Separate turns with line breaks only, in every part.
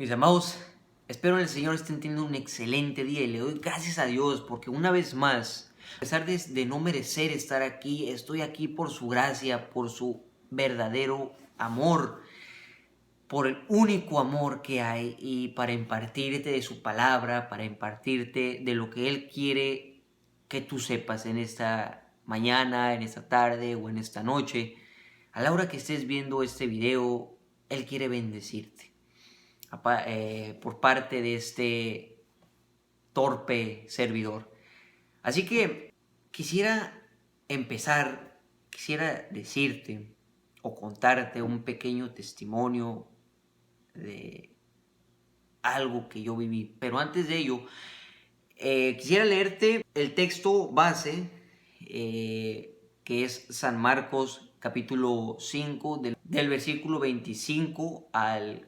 Mis amados, espero el Señor estén teniendo un excelente día y le doy gracias a Dios porque una vez más, a pesar de no merecer estar aquí, estoy aquí por su gracia, por su verdadero amor, por el único amor que hay y para impartirte de su palabra, para impartirte de lo que Él quiere que tú sepas en esta mañana, en esta tarde o en esta noche. A la hora que estés viendo este video, Él quiere bendecirte por parte de este torpe servidor. Así que quisiera quisiera decirte o contarte un pequeño testimonio de algo que yo viví. Pero antes de ello, quisiera leerte el texto base, que es San Marcos capítulo 5, del versículo 25 al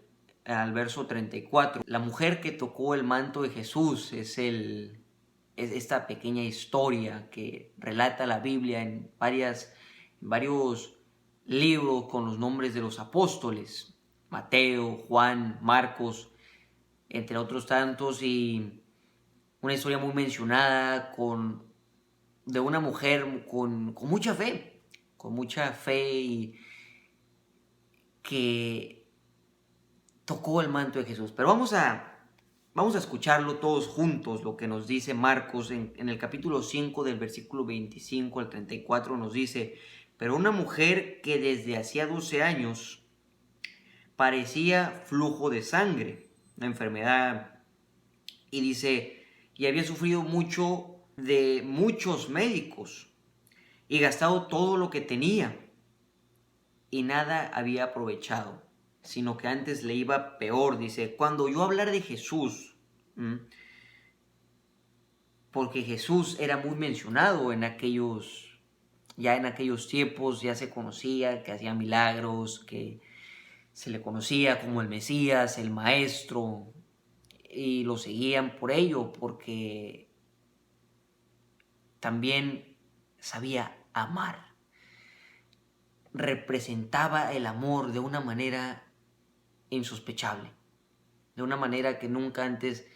verso 34. La mujer que tocó el manto de Jesús es esta pequeña historia que relata la Biblia en varios libros con los nombres de los apóstoles, Mateo, Juan, Marcos, entre otros tantos, y una historia muy mencionada de una mujer con mucha fe y que tocó el manto de Jesús. Pero vamos a escucharlo todos juntos, lo que nos dice Marcos en el capítulo 5 del versículo 25 al 34 nos dice: pero una mujer que desde hacía 12 años parecía flujo de sangre, una enfermedad, y dice, y había sufrido mucho de muchos médicos y gastado todo lo que tenía y nada había aprovechado, sino que antes le iba peor. Dice, cuando oyó hablar de Jesús, porque Jesús era muy mencionado en aquellos tiempos, ya se conocía que hacía milagros, que se le conocía como el Mesías, el Maestro, y lo seguían por ello, porque también sabía amar. Representaba el amor de una manera insospechable, de una manera que nunca antes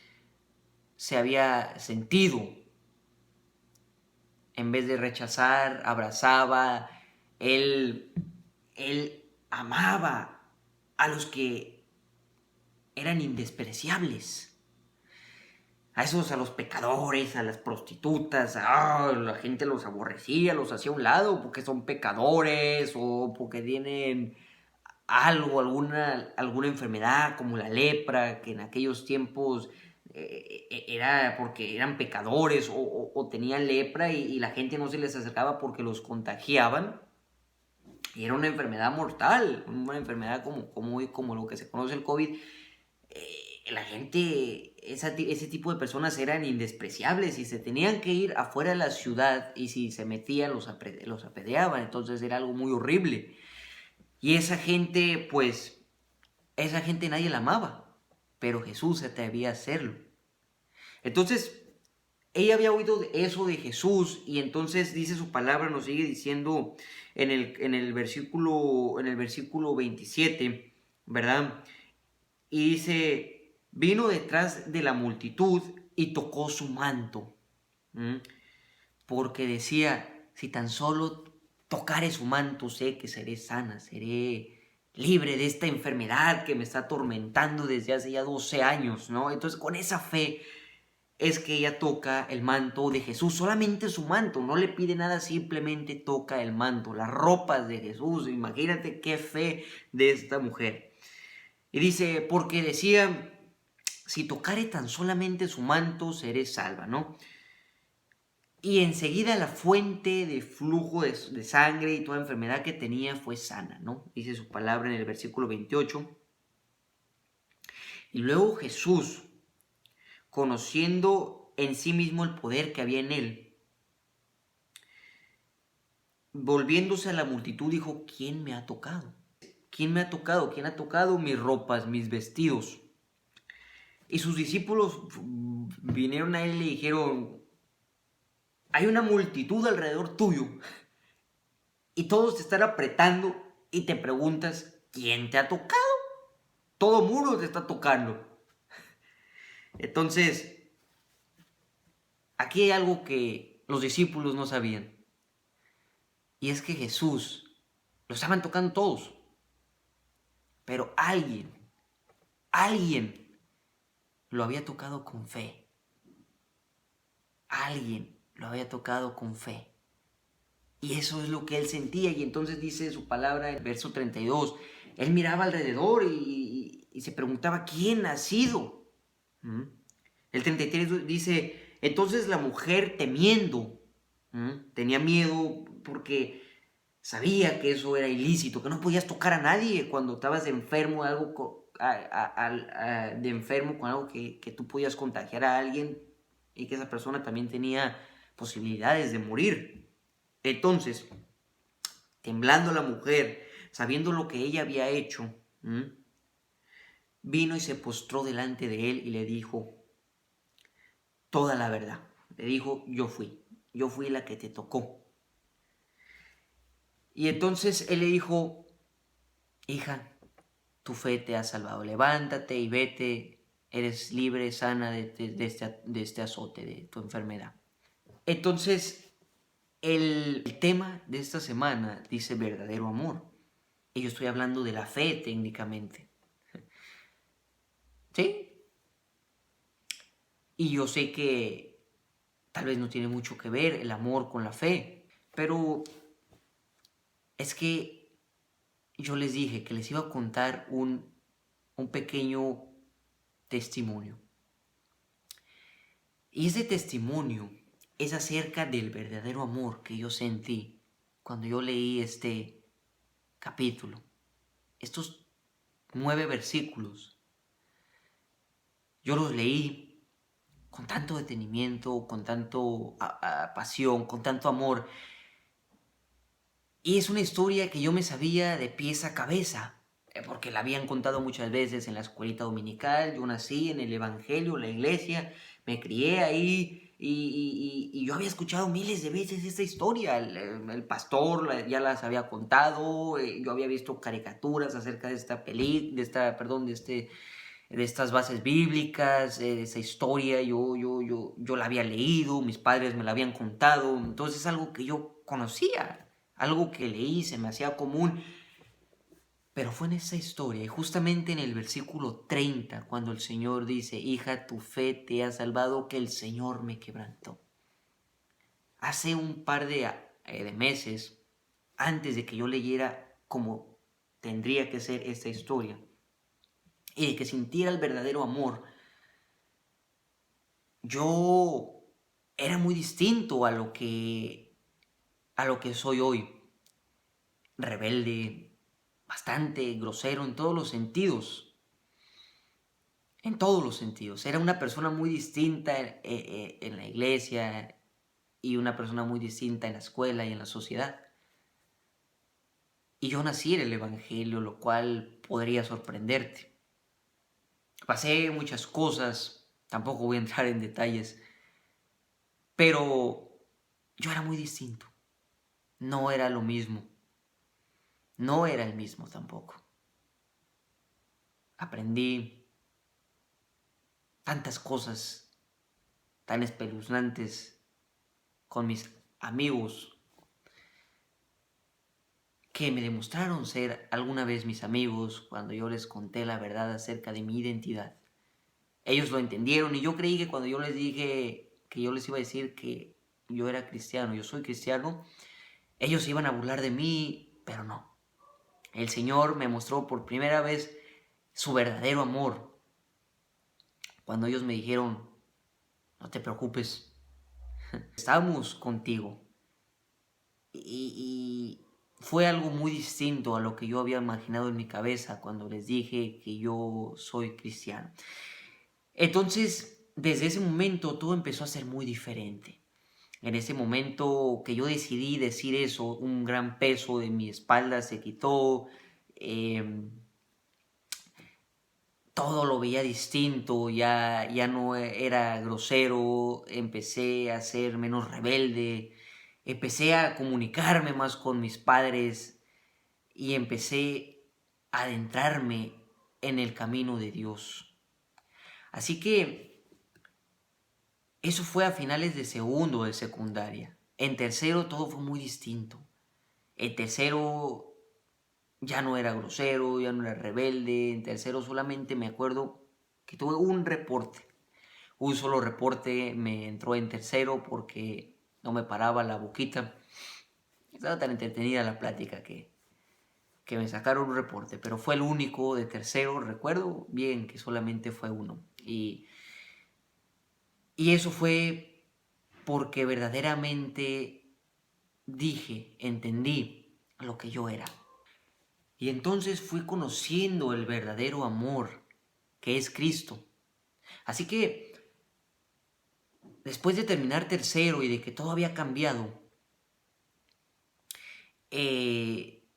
se había sentido. En vez de rechazar, abrazaba. Él amaba a los que eran indespreciables. A los pecadores, a las prostitutas, la gente los aborrecía, los hacía a un lado porque son pecadores o porque tienen alguna enfermedad como la lepra, que en aquellos tiempos era porque eran pecadores o tenían lepra y la gente no se les acercaba porque los contagiaban. Y era una enfermedad mortal, una enfermedad como lo que se conoce el COVID. La gente, ese tipo de personas eran indespreciables y se tenían que ir afuera de la ciudad, y si se metían los apedreaban. Entonces era algo muy horrible. Y esa gente nadie la amaba, pero Jesús se atrevía a hacerlo. Entonces ella había oído eso de Jesús, y entonces dice su palabra, nos sigue diciendo en el versículo 27, ¿verdad? Y dice, vino detrás de la multitud y tocó su manto, porque decía, si tan solo tocare su manto, sé que seré sana, seré libre de esta enfermedad que me está atormentando desde hace ya 12 años, ¿no? Entonces con esa fe es que ella toca el manto de Jesús, solamente su manto, no le pide nada, simplemente toca el manto, las ropas de Jesús. Imagínate qué fe de esta mujer. Y dice, porque decía, si tocare tan solamente su manto, seré salva, ¿no? Y enseguida la fuente de flujo de sangre y toda enfermedad que tenía fue sana, ¿no? Dice su palabra en el versículo 28. Y luego Jesús, conociendo en sí mismo el poder que había en él, volviéndose a la multitud, dijo, ¿quién me ha tocado? ¿Quién me ha tocado? ¿Quién ha tocado mis ropas, mis vestidos? Y sus discípulos vinieron a él y le dijeron, hay una multitud alrededor tuyo y todos te están apretando y te preguntas, ¿quién te ha tocado? Todo mundo te está tocando. Entonces, aquí hay algo que los discípulos no sabían. Y es que Jesús lo estaban tocando todos. Pero alguien lo había tocado con fe. Alguien lo había tocado con fe. Y eso es lo que él sentía. Y entonces dice su palabra en el verso 32. Él miraba alrededor y se preguntaba quién ha sido. El 33 dice, entonces la mujer temiendo, tenía miedo porque sabía que eso era ilícito, que no podías tocar a nadie cuando estabas enfermo, de enfermo con algo que tú podías contagiar a alguien y que esa persona también tenía posibilidades de morir. Entonces, temblando la mujer, sabiendo lo que ella había hecho, vino y se postró delante de él y le dijo toda la verdad. Le dijo, yo fui la que te tocó. Y entonces él le dijo, hija, tu fe te ha salvado, levántate y vete, eres libre, sana de este azote, de tu enfermedad. Entonces, el tema de esta semana dice verdadero amor. Y yo estoy hablando de la fe técnicamente. ¿Sí? Y yo sé que tal vez no tiene mucho que ver el amor con la fe, pero es que yo les dije que les iba a contar un pequeño testimonio. Y ese testimonio es acerca del verdadero amor que yo sentí cuando yo leí este capítulo. Estos 9 versículos. Yo los leí con tanto detenimiento, con tanto pasión, con tanto amor. Y es una historia que yo me sabía de pies a cabeza, porque la habían contado muchas veces en la escuelita dominical. Yo nací en el evangelio, en la iglesia, me crié ahí y yo había escuchado miles de veces esta historia. El pastor ya las había contado, yo había visto caricaturas acerca de esta de estas bases bíblicas, de esa historia. Yo la había leído, mis padres me la habían contado, entonces es algo que yo conocía, algo que leí, se me hacía común. Pero fue en esa historia, y justamente en el versículo 30, cuando el Señor dice, hija, tu fe te ha salvado, que el Señor me quebrantó. Hace un par de meses, antes de que yo leyera como tendría que ser esta historia, y de que sintiera el verdadero amor, yo era muy distinto a lo que soy hoy. Rebelde, bastante grosero en todos los sentidos. En todos los sentidos. Era una persona muy distinta en la iglesia y una persona muy distinta en la escuela y en la sociedad. Y yo nací en el evangelio, lo cual podría sorprenderte. Pasé muchas cosas, tampoco voy a entrar en detalles, pero yo era muy distinto. No era lo mismo. No era el mismo tampoco. Aprendí tantas cosas tan espeluznantes con mis amigos que me demostraron ser alguna vez mis amigos cuando yo les conté la verdad acerca de mi identidad. Ellos lo entendieron y yo creí que cuando yo les dije que yo les iba a decir que yo era cristiano, yo soy cristiano, ellos se iban a burlar de mí, pero no. El Señor me mostró por primera vez su verdadero amor cuando ellos me dijeron, no te preocupes, estamos contigo. Y fue algo muy distinto a lo que yo había imaginado en mi cabeza cuando les dije que yo soy cristiano. Entonces, desde ese momento todo empezó a ser muy diferente. En ese momento que yo decidí decir eso, un gran peso de mi espalda se quitó. Todo lo veía distinto, ya no era grosero, empecé a ser menos rebelde, empecé a comunicarme más con mis padres y empecé a adentrarme en el camino de Dios. Así que Eso fue a finales de segundo de secundaria. En tercero todo fue muy distinto. En tercero ya no era grosero, ya no era rebelde. En tercero solamente me acuerdo que tuve un reporte. Un solo reporte me entró en tercero porque no me paraba la boquita. Estaba tan entretenida la plática que me sacaron un reporte, pero fue el único de tercero. Recuerdo bien que solamente fue uno. Y eso fue porque verdaderamente entendí lo que yo era. Y entonces fui conociendo el verdadero amor que es Cristo. Así que después de terminar tercero y de que todo había cambiado, eh,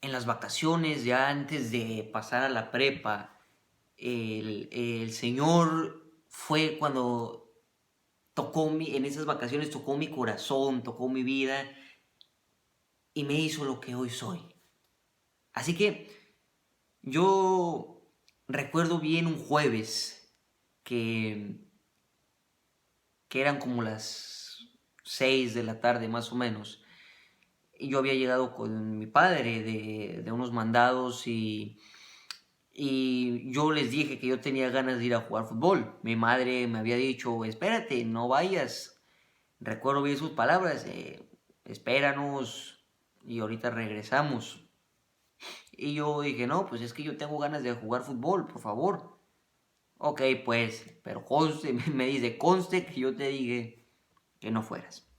en las vacaciones, ya antes de pasar a la prepa, el Señor fue cuando en esas vacaciones tocó mi corazón, tocó mi vida y me hizo lo que hoy soy. Así que yo recuerdo bien un jueves que, que eran como las 6 de la tarde más o menos. Y yo había llegado con mi padre de unos mandados y yo les dije que yo tenía ganas de ir a jugar fútbol. Mi madre me había dicho, espérate, no vayas. Recuerdo bien sus palabras, espéranos y ahorita regresamos. Y yo dije, no, pues es que yo tengo ganas de jugar fútbol, por favor. Ok, pues, pero conste, me dice, conste que yo te dije que no fueras.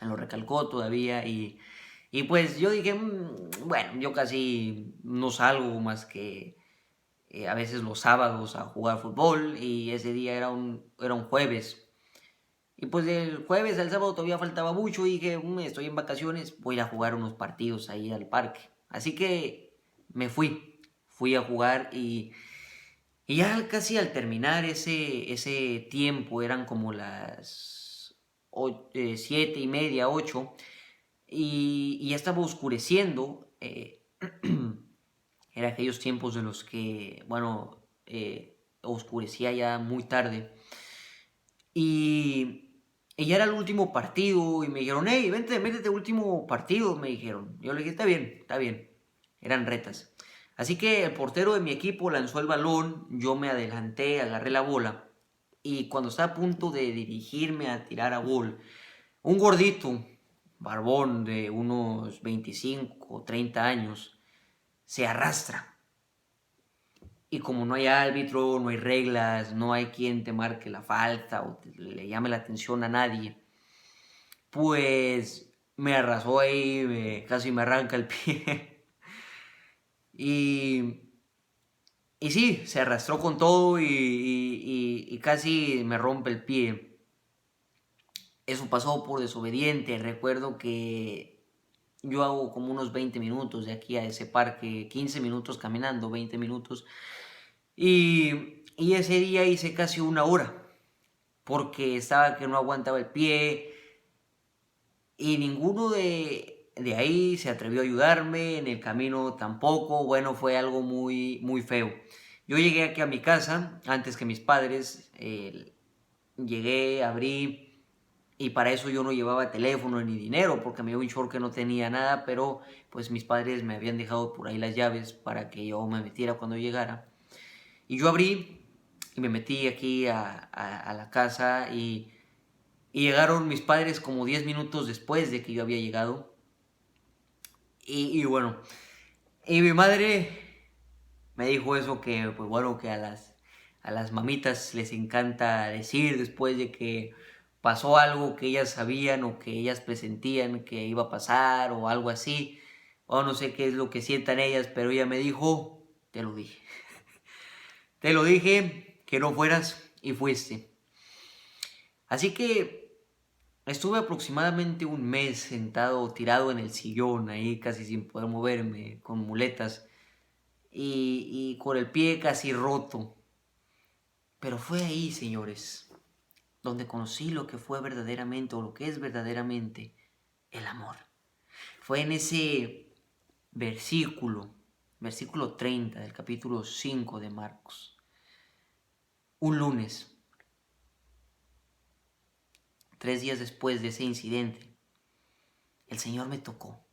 Me lo recalcó todavía y pues yo dije, bueno, yo casi no salgo más que a veces los sábados a jugar fútbol y ese día era un jueves. Y pues del jueves al sábado todavía faltaba mucho y dije, estoy en vacaciones, voy a ir a jugar unos partidos ahí al parque. Así que me fui a jugar y ya casi al terminar ese tiempo, eran como las 7:30, 8, y ya estaba oscureciendo. Era aquellos tiempos en los que, bueno, oscurecía ya muy tarde. Y ya era el último partido y me dijeron, hey, vente, métete último partido, me dijeron. Yo le dije, está bien, está bien. Eran retas. Así que el portero de mi equipo lanzó el balón, yo me adelanté, agarré la bola y cuando estaba a punto de dirigirme a tirar a gol, un gordito, barbón de unos 25 o 30 años, se arrastra. Y como no hay árbitro, no hay reglas, no hay quien te marque la falta o le llame la atención a nadie, pues me arrasó ahí, casi me arranca el pie. y, y sí, se arrastró con todo y casi me rompe el pie. Eso pasó por desobediente. Recuerdo que yo hago como unos 20 minutos de aquí a ese parque, 15 minutos caminando, 20 minutos. Y ese día hice casi una hora, porque estaba que no aguantaba el pie y ninguno de ahí se atrevió a ayudarme, en el camino tampoco. Bueno, fue algo muy, muy feo. Yo llegué aquí a mi casa antes que mis padres, llegué, abrí y para eso yo no llevaba teléfono ni dinero porque me dio un short que no tenía nada, pero pues mis padres me habían dejado por ahí las llaves para que yo me metiera cuando llegara. Y yo abrí y me metí aquí a la casa y llegaron mis padres como 10 minutos después de que yo había llegado. Y bueno, y mi madre me dijo eso que, pues bueno, que a las mamitas les encanta decir después de que pasó algo que ellas sabían o que ellas presentían que iba a pasar o algo así. O no sé qué es lo que sientan ellas, pero ella me dijo, te lo dije. Te lo dije que no fueras y fuiste. Así que estuve aproximadamente un mes sentado, tirado en el sillón, ahí casi sin poder moverme, con muletas y con el pie casi roto. Pero fue ahí, señores, donde conocí lo que fue verdaderamente o lo que es verdaderamente el amor. Fue en ese versículo 30 del capítulo 5 de Marcos. Un lunes, 3 días después de ese incidente, el Señor me tocó.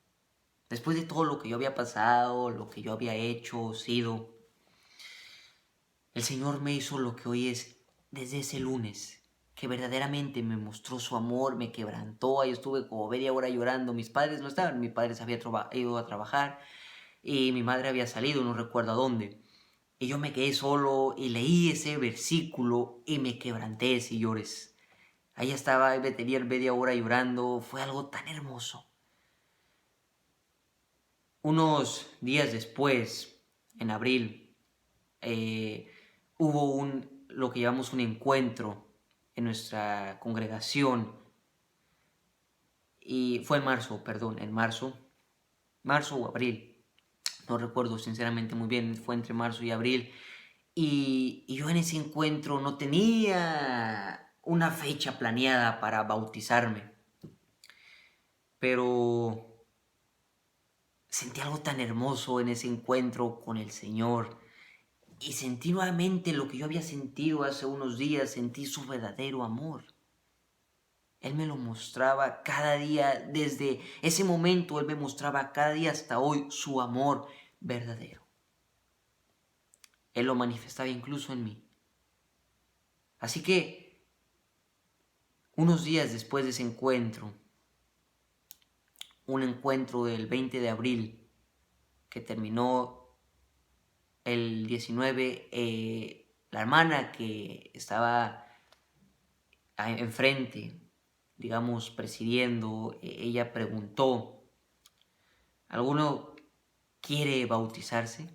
Después de todo lo que yo había pasado, lo que yo había hecho, sido, el Señor me hizo lo que hoy es desde ese lunes, que verdaderamente me mostró su amor, me quebrantó. Ahí estuve como media hora llorando. Mis padres no estaban, mi padre se había ido a trabajar y mi madre había salido, no recuerdo a dónde. Y yo me quedé solo y leí ese versículo y me quebranté, señores. Ahí estaba, me tenía media hora llorando. Fue algo tan hermoso. Unos días después, en abril, hubo lo que llamamos un encuentro en nuestra congregación. Y fue en marzo, perdón, marzo o abril. No recuerdo sinceramente muy bien, fue entre marzo y abril. Y yo en ese encuentro no tenía una fecha planeada para bautizarme, pero sentí algo tan hermoso en ese encuentro con el Señor y sentí nuevamente lo que yo había sentido hace unos días, sentí su verdadero amor. Él me lo mostraba cada día, desde ese momento Él me mostraba cada día hasta hoy su amor verdadero. Él lo manifestaba incluso en mí. Así que unos días después de ese encuentro, un encuentro del 20 de abril que terminó el 19, la hermana que estaba enfrente, digamos, presidiendo, ella preguntó, ¿alguno quiere bautizarse?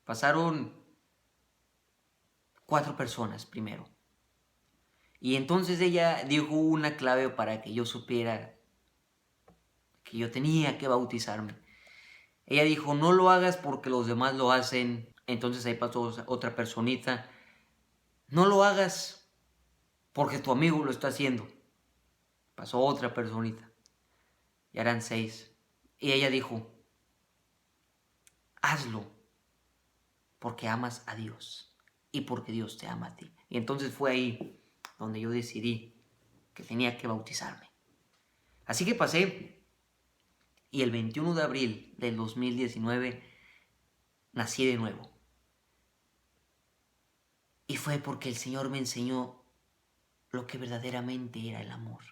Pasaron 4 personas primero. Y entonces ella dijo una clave para que yo supiera que yo tenía que bautizarme. Ella dijo, no lo hagas porque los demás lo hacen. Entonces ahí pasó otra personita. No lo hagas porque tu amigo lo está haciendo. Pasó otra personita. Ya eran 6. Y ella dijo, hazlo porque amas a Dios y porque Dios te ama a ti. Y entonces fue ahí donde yo decidí que tenía que bautizarme. Así que pasé y el 21 de abril del 2019 nací de nuevo. Y fue porque el Señor me enseñó lo que verdaderamente era el amor.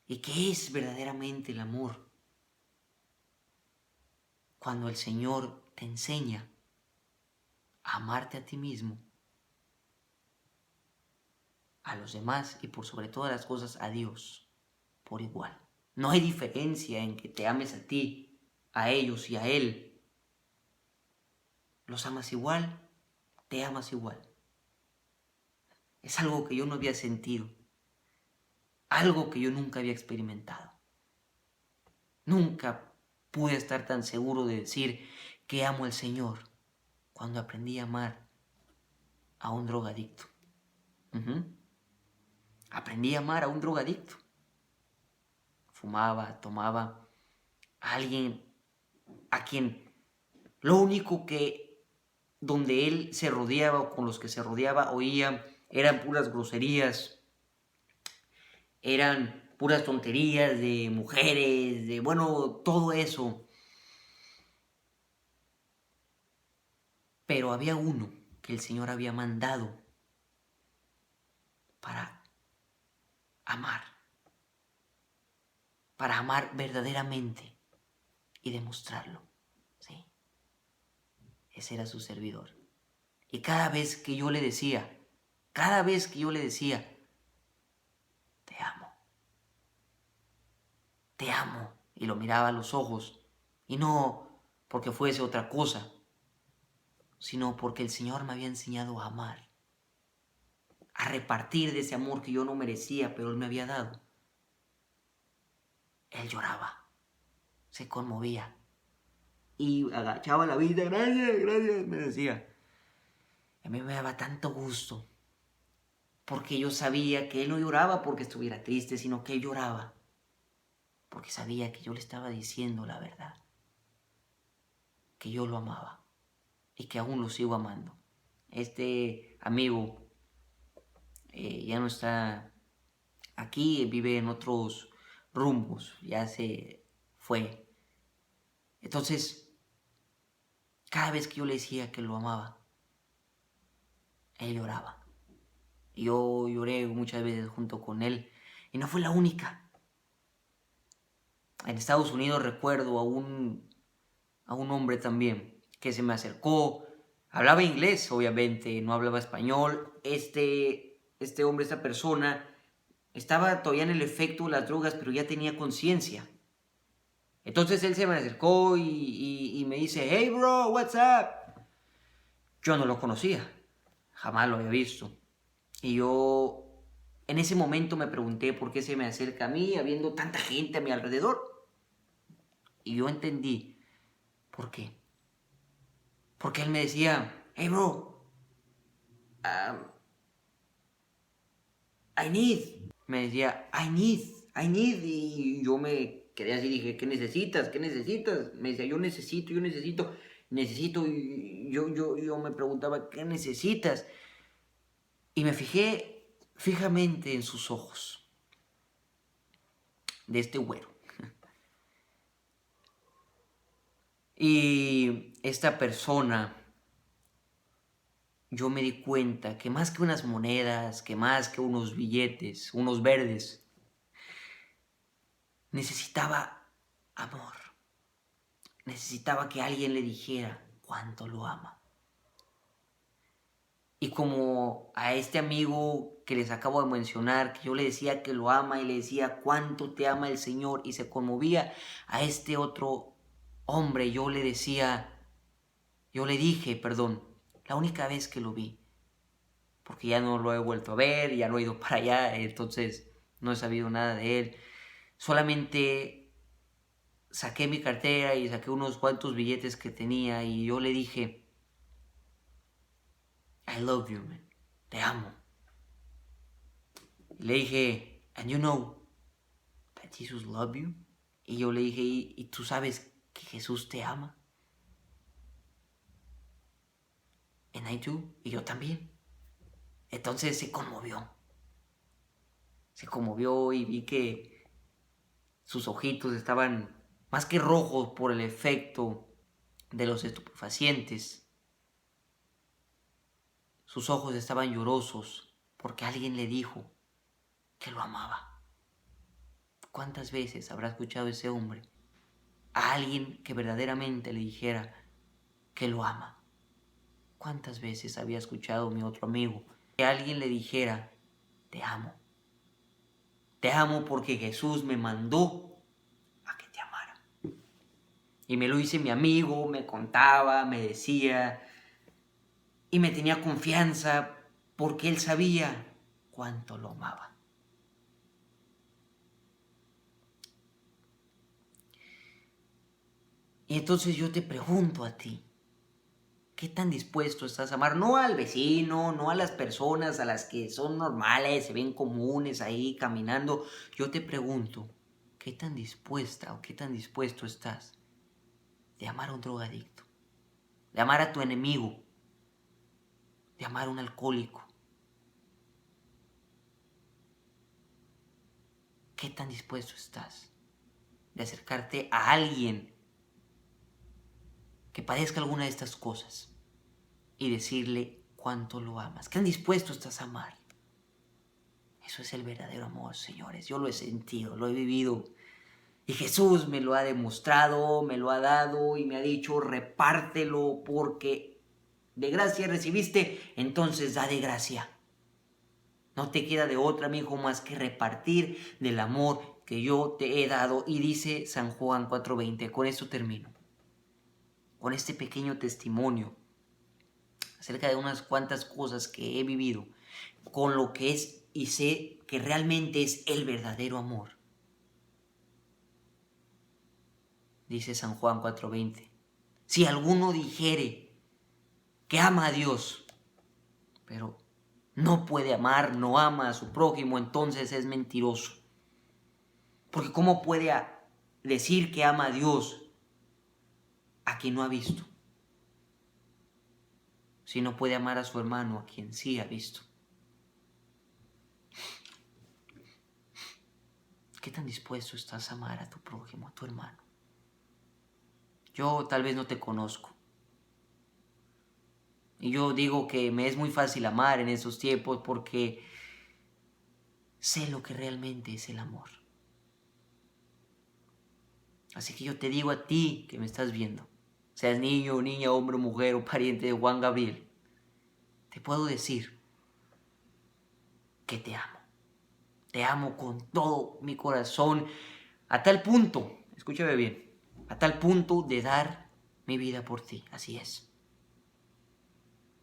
¿Y qué es verdaderamente el amor? Cuando el Señor te enseña a amarte a ti mismo, a los demás y por sobre todas las cosas a Dios por igual. No hay diferencia en que te ames a ti, a ellos y a Él. Los amas igual, te amas igual. Es algo que yo no había sentido, algo que yo nunca había experimentado. Nunca pude estar tan seguro de decir que amo al Señor cuando aprendí a amar a un drogadicto. Aprendí a amar a un drogadicto. Fumaba, tomaba, a alguien a quien lo único que donde él se rodeaba o con los que se rodeaba oía eran puras groserías, eran puras tonterías de mujeres, de bueno, todo eso. Pero había uno que el Señor había mandado para amar, para amar verdaderamente y demostrarlo. ¿Sí? Ese era su servidor. Y cada vez que yo le decía, te amo, y lo miraba a los ojos, y no porque fuese otra cosa, sino porque el Señor me había enseñado a amar, a repartir de ese amor que yo no merecía, pero Él me había dado. Él lloraba, se conmovía y agachaba la vida, gracias, gracias, me decía. A mí me daba tanto gusto, porque yo sabía que Él no lloraba porque estuviera triste, sino que Él lloraba porque sabía que yo le estaba diciendo la verdad, que yo lo amaba y que aún lo sigo amando. Este amigo ya no está aquí vive en otros rumbos, ya se fue. Entonces, cada vez que yo le decía que lo amaba, él lloraba. Yo lloré muchas veces junto con él y no fue la única. En Estados Unidos recuerdo a un hombre también que se me acercó. Hablaba inglés, obviamente, no hablaba español. Este hombre, esta persona, estaba todavía en el efecto de las drogas, pero ya tenía conciencia. Entonces él se me acercó y me dice, hey bro, what's up? Yo no lo conocía, jamás lo había visto. Y yo en ese momento me pregunté por qué se me acerca a mí, habiendo tanta gente a mi alrededor. Y yo entendí por qué. Porque él me decía, hey bro, um, I need. Me decía, I need. Y yo me quedé así, dije, ¿qué necesitas? ¿Qué necesitas? Me decía, yo necesito. Y yo me preguntaba, ¿qué necesitas? Y me fijé fijamente en sus ojos de este güero. Y esta persona, yo me di cuenta que más que unas monedas, que más que unos billetes, unos verdes, necesitaba amor. Necesitaba que alguien le dijera cuánto lo ama. Y como a este amigo que les acabo de mencionar, que yo le decía que lo ama y le decía cuánto te ama el Señor y se conmovía, a este otro hombre yo le dije, perdón, la única vez que lo vi, porque ya no lo he vuelto a ver, ya no he ido para allá, entonces no he sabido nada de él. Solamente saqué mi cartera y saqué unos cuantos billetes que tenía y yo le dije, I love you, man. Te amo. Y le dije, and you know that Jesus loves you. Y yo le dije, ¿y tú sabes que Jesús te ama? And I do. Y yo también. Entonces se conmovió. Se conmovió y vi que sus ojitos estaban más que rojos por el efecto de los estupefacientes. Sus ojos estaban llorosos porque alguien le dijo que lo amaba. ¿Cuántas veces habrá escuchado ese hombre a alguien que verdaderamente le dijera que lo ama? ¿Cuántas veces había escuchado a mi otro amigo que alguien le dijera, te amo? Te amo porque Jesús me mandó a que te amara. Y me lo hice mi amigo, me contaba, me decía, y me tenía confianza porque él sabía cuánto lo amaba. Y entonces yo te pregunto a ti, ¿qué tan dispuesto estás a amar? No al vecino, no a las personas a las que son normales, se ven comunes ahí caminando. Yo te pregunto, ¿qué tan dispuesta o qué tan dispuesto estás de amar a un drogadicto? De amar a tu enemigo, de amar a un alcohólico. ¿Qué tan dispuesto estás de acercarte a alguien que padezca alguna de estas cosas y decirle cuánto lo amas? ¿Qué tan dispuesto estás a amar? Eso es el verdadero amor, señores. Yo lo he sentido, lo he vivido. Y Jesús me lo ha demostrado, me lo ha dado y me ha dicho, repártelo porque de gracia recibiste, entonces da de gracia. No te queda de otra, mi hijo, más que repartir del amor que yo te he dado. Y dice San Juan 4:20, con esto termino, con este pequeño testimonio acerca de unas cuantas cosas que he vivido, con lo que es y sé que realmente es el verdadero amor. Dice San Juan 4:20, si alguno dijere que ama a Dios, pero no puede amar, no ama a su prójimo, entonces es mentiroso. Porque ¿cómo puede decir que ama a Dios a quien no ha visto? Si no puede amar a su hermano a quien sí ha visto. ¿qué tan dispuesto estás a amar a tu prójimo, a tu hermano? Yo tal vez no te conozco. Y yo digo que me es muy fácil amar en esos tiempos porque sé lo que realmente es el amor. Así que yo te digo a ti que me estás viendo, seas niño, niña, hombre, mujer o pariente de Juan Gabriel, te puedo decir que te amo. Te amo con todo mi corazón, a tal punto, escúchame bien, a tal punto de dar mi vida por ti. Así es.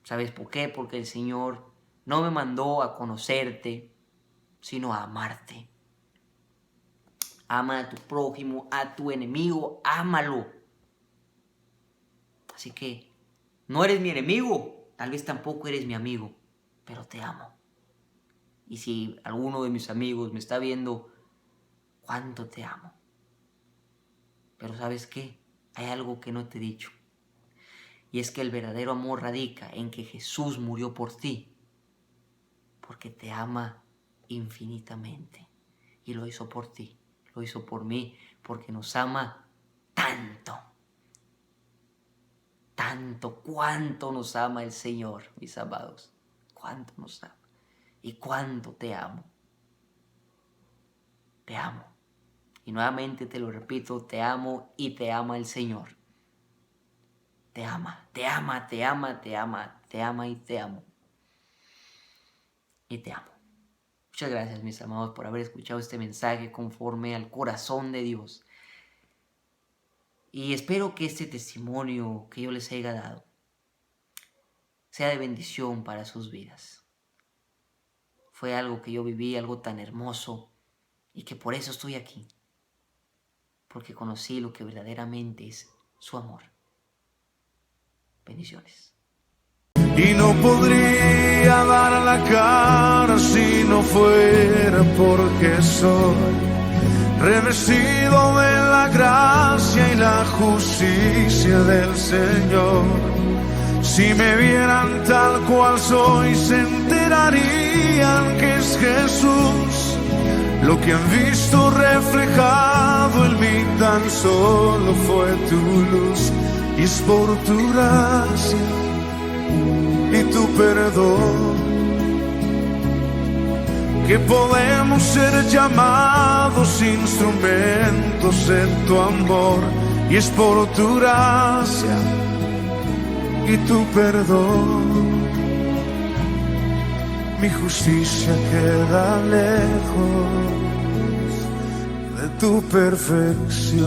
¿Sabes por qué? Porque el Señor no me mandó a conocerte, sino a amarte. Ama a tu prójimo, a tu enemigo, ámalo. Así que no eres mi enemigo, tal vez tampoco eres mi amigo, pero te amo. Y si alguno de mis amigos me está viendo, cuánto te amo. Pero ¿sabes qué? Hay algo que no te he dicho. Y es que el verdadero amor radica en que Jesús murió por ti, porque te ama infinitamente. Y lo hizo por ti, lo hizo por mí, porque nos ama tanto. Tanto, cuánto nos ama el Señor, mis amados. Cuánto nos ama. Y cuánto te amo. Te amo. Y nuevamente te lo repito, te amo y te ama el Señor. Te ama, te ama, te ama, te ama, te ama y te amo. Y te amo. Muchas gracias, mis amados, por haber escuchado este mensaje conforme al corazón de Dios. Y espero que este testimonio que yo les haya dado sea de bendición para sus vidas. Fue algo que yo viví, algo tan hermoso, y que por eso estoy aquí. Porque conocí lo que verdaderamente es su amor. Bendiciones.
Y no podría dar la cara si no fuera porque soy revestido de la gracia y la justicia del Señor. Si me vieran tal cual soy, se enterarían que es Jesús. Lo que han visto reflejado en mí tan solo fue tu luz. Y es por tu gracia y tu perdón que podemos ser llamados instrumentos en tu amor. Y es por tu gracia y tu perdón mi justicia queda lejos de tu perfección.